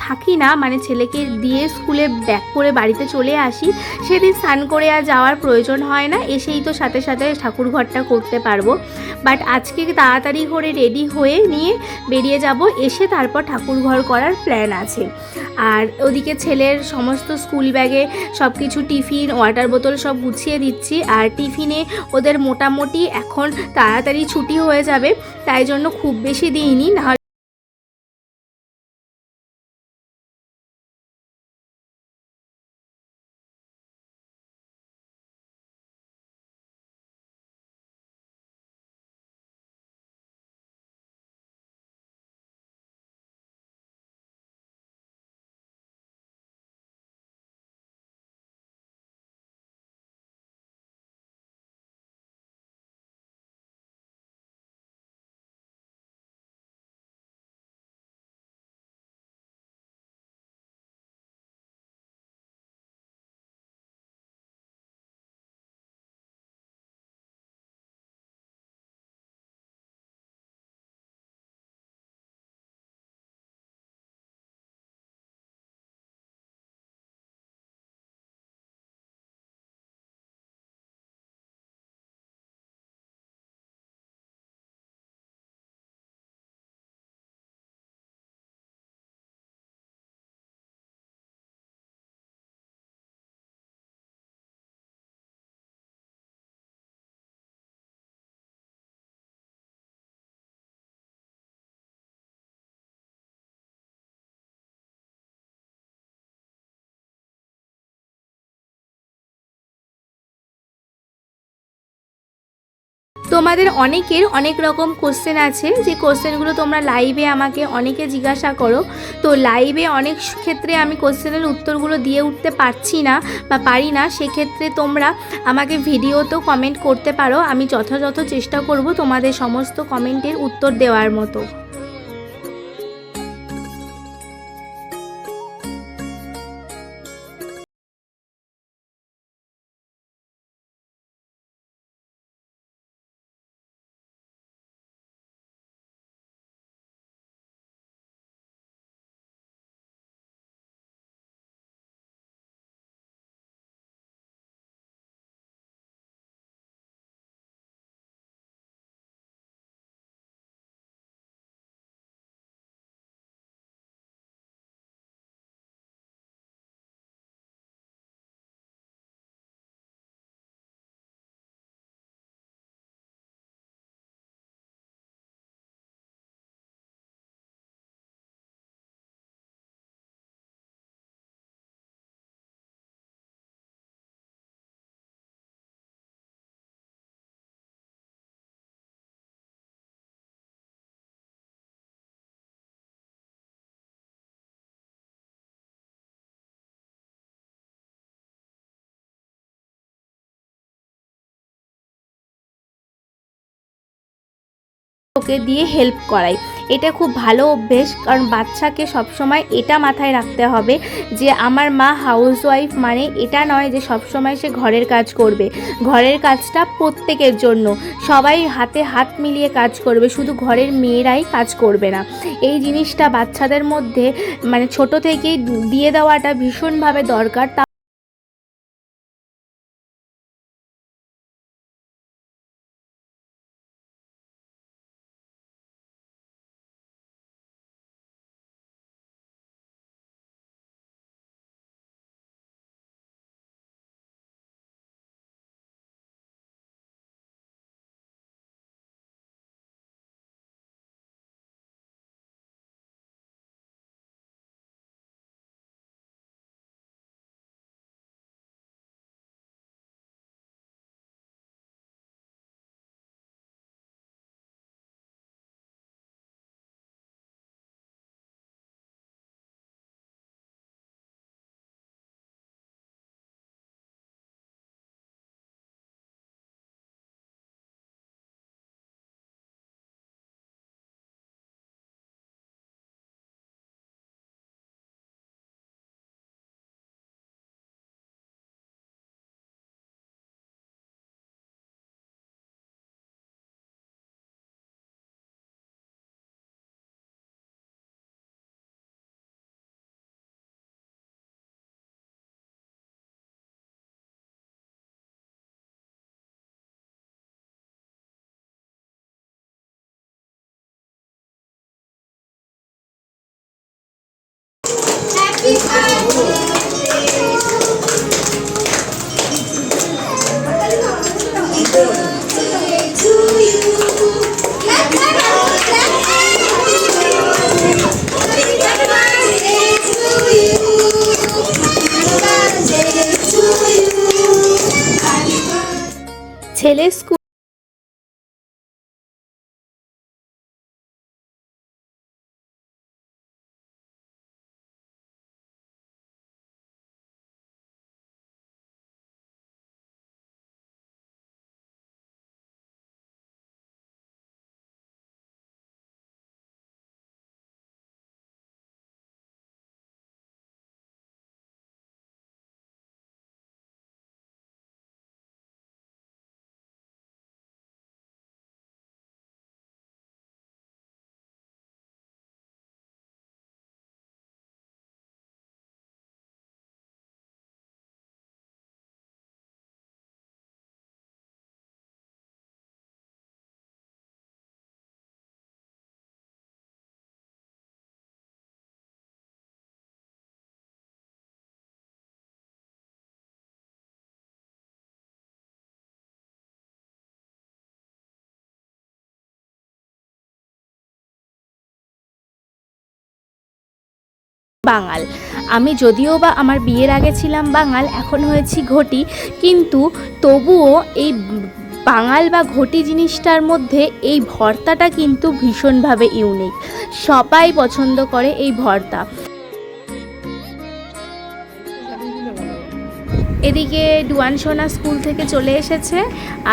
থাকি না, মানে ছেলেকে দিয়ে স্কুলে ব্যাক করে বাড়িতে চলে আসি, সেদিন স্নান করে আর যাওয়ার প্রয়োজন হয় না, এসেই তো সাথে সাথে ঠাকুর ঘরটা করতে পারবো। বাট আজকে তাড়াতাড়ি করে রেডি হয়ে নিয়ে বেরিয়ে যাব, এসে তারপর ঠাকুর ঘর করার প্ল্যান আছে। আর ওদিকে ছেলের সমস্ত স্কুল ব্যাগে সব কিছু, টিফিন, ওয়াটার বোতল সব গুছিয়ে দিচ্ছি। আর টিফিনে ওদের মোটামুটি এখন তাড়াতাড়ি ছুটি হয়ে যাবে, তাই জন্য খুব বেশি দিইনি, না তোমাদের অনেকের অনেক রকম কোশ্চেন আছে, যে কোশ্চেনগুলো তোমরা লাইভে আমাকে অনেকে জিজ্ঞাসা করো। তো লাইভে অনেক ক্ষেত্রে আমি কোশ্চেনের উত্তরগুলো দিয়ে উঠতে পারছি না বা পারি না, সেক্ষেত্রে তোমরা আমাকে ভিডিওতেও কমেন্ট করতে পারো, আমি যথাযথ চেষ্টা করব তোমাদের সমস্ত কমেন্টের উত্তর দেওয়ার মতো। ওকে দিয়ে হেল্প করাই, এটা খুব ভালো অভ্যেস, কারণ বাচ্চাকে সবসময় এটা মাথায় রাখতে হবে যে আমার মা হাউসওয়াইফ, মানে এটা নয় যে সবসময় সে ঘরের কাজ করবে। ঘরের কাজটা প্রত্যেকের জন্য, সবাই হাতে হাত মিলিয়ে কাজ করবে, শুধু ঘরের মেয়েরাই কাজ করবে না। এই জিনিসটা বাচ্চাদের মধ্যে মানে ছোট থেকেই দিয়ে দেওয়াটা ভীষণভাবে দরকার। বাঙাল। আমি যদিও বা আমার বিয়ের আগে ছিলাম বাঙাল, এখন হয়েছি ঘটি, কিন্তু তবুও এই বাঙাল বা ঘটি জিনিসটার মধ্যে এই ভর্তাটা কিন্তু ভীষণভাবে ইউনিক। সবাই পছন্দ করে এই ভর্তা। এদিকে ডুয়ান সোনা স্কুল থেকে চলে এসেছে,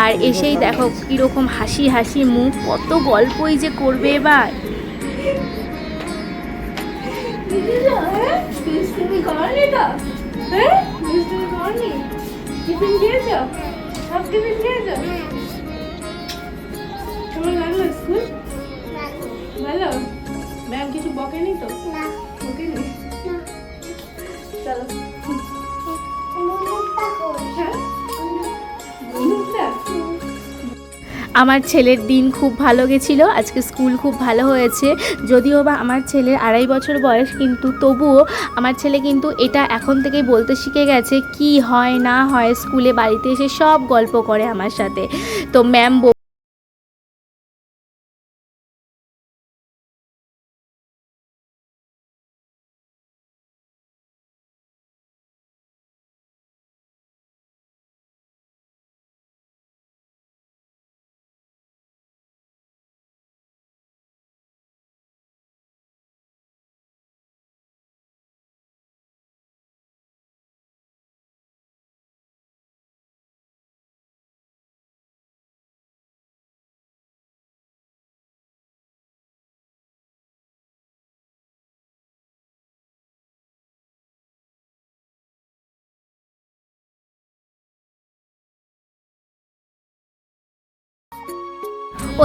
আর এসেই দেখো কীরকম হাসি হাসি মুখ, কত গল্পই যে করবে এবার। কেমন লাগলো স্কুল? ভালো? ম্যাম কিছু বকেনি তো? বকেনি? চলো। আমার ছেলের দিন খুব ভালো গেছিলো, আজকে স্কুল খুব ভালো হয়েছে। যদিও বা আমার ছেলের 2.5 বছর বয়স, কিন্তু তবুও আমার ছেলে কিন্তু এটা এখন থেকেই বলতে শিখে গেছে, কি হয় না হয় স্কুলে, বাড়িতে এসে সব গল্প করে আমার সাথে। তো ম্যাম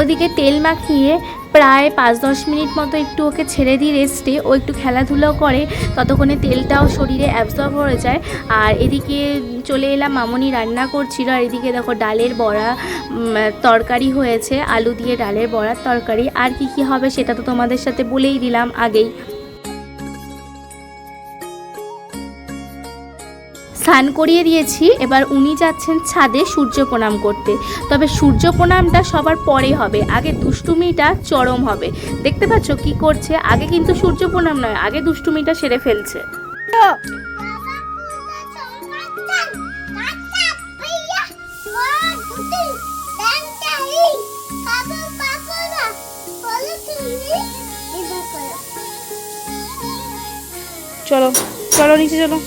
ওদিকে তেল মাখিয়ে প্রায় 5-10 মিনিট মতো একটু ওকে ছেড়ে দিই রেস্টে, ও একটু খেলাধুলো করে, ততক্ষণে তেলটাও শরীরে অ্যাবজর্ব হয়ে যায়। আর এদিকে চলে এলাম, মামনি রান্না করছিল, আর এদিকে দেখো ডালের বড়া তরকারি হয়েছে, আলু দিয়ে ডালের বড়ার তরকারি। আর কি কি হবে সেটা তো তোমাদের সাথে বলেই দিলাম আগেই। স্নান করিয়ে দিয়েছি, এবার উনি যাচ্ছেন ছাদে সূর্য প্রণাম করতে। তবে সূর্য প্রণামটা সবার পরে হবে, আগে দুষ্টুমিটা চরম হবে। দেখতে পাচ্ছ কি করছে, আগে কিন্তু সূর্য প্রণাম নয়, আগে দুষ্টুমিটা সেরে ফেলছে। চলো চলো নিচে চলো।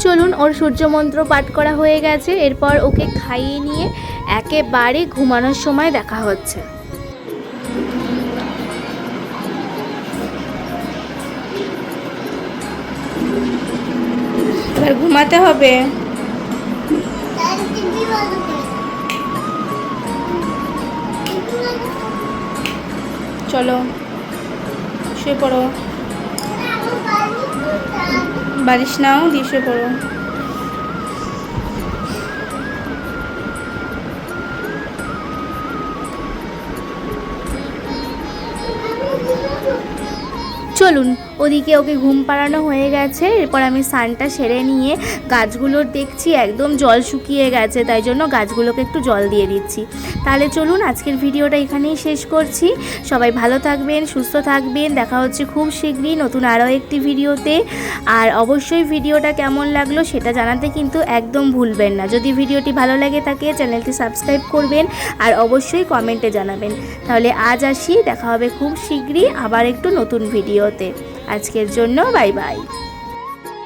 চলুন, ওর সূর্য মন্ত্র পাঠ করা হয়ে গেছে, এরপর ওকে খাইয়ে নিয়ে একেবারে ঘুমানোর সময় দেখা হচ্ছে। এবার ঘুমাতে হবে। চলো শুয়ে পড়ো, বালিশ নাও, দিয়ে শুয়ে পড়ো। চলুন, ওদিকে ওকে ঘুম পাড়ানো হয়ে গেছে, এরপর আমি স্নানটা সেরে নিয়ে গাছগুলোর দেখছি একদম জল শুকিয়ে গেছে, তাই জন্য গাছগুলোকে একটু জল দিয়ে দিচ্ছি। তাহলে চলুন, আজকের ভিডিওটা এখানেই শেষ করছি। সবাই ভালো থাকবেন, সুস্থ থাকবেন, দেখা হচ্ছে খুব শীঘ্রই নতুন আরও একটি ভিডিওতে। আর অবশ্যই ভিডিওটা কেমন লাগলো সেটা জানাতে কিন্তু একদম ভুলবেন না। যদি ভিডিওটি ভালো লাগে থাকে চ্যানেলটি সাবস্ক্রাইব করবেন, আর অবশ্যই কমেন্টে জানাবেন। তাহলে আজ আসি, দেখা হবে খুব শীঘ্রই আবার একটু নতুন ভিডিওতে। আজকের জন্য বাই বাই।